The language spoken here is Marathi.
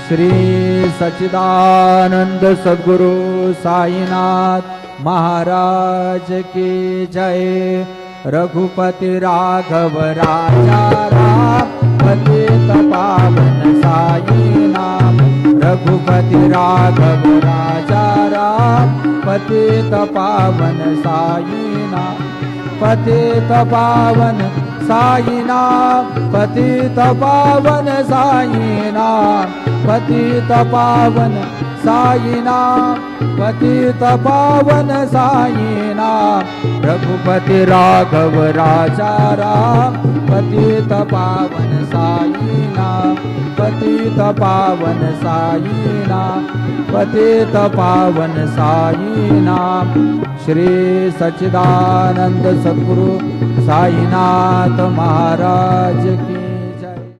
श्री सच्चिदानंद सद्गुरु साईनाथ महाराज की जय। रघुपति राघव राजा राम पतित पावन साई नाम। रघुपति राघव राजा राम पतित पावन साई नाम। पतित पावन साई नाम, पतित पावन साई नाम, पतित पावन साई नाम, पतित पावन साई नाम। रघुपति राघव राजा राम पतित पावन साई नाम, पतित पावन साई नाम, पतित पावन साई नाम। श्री सच्चिदानंद सद्गुरु साईनाथ महाराज की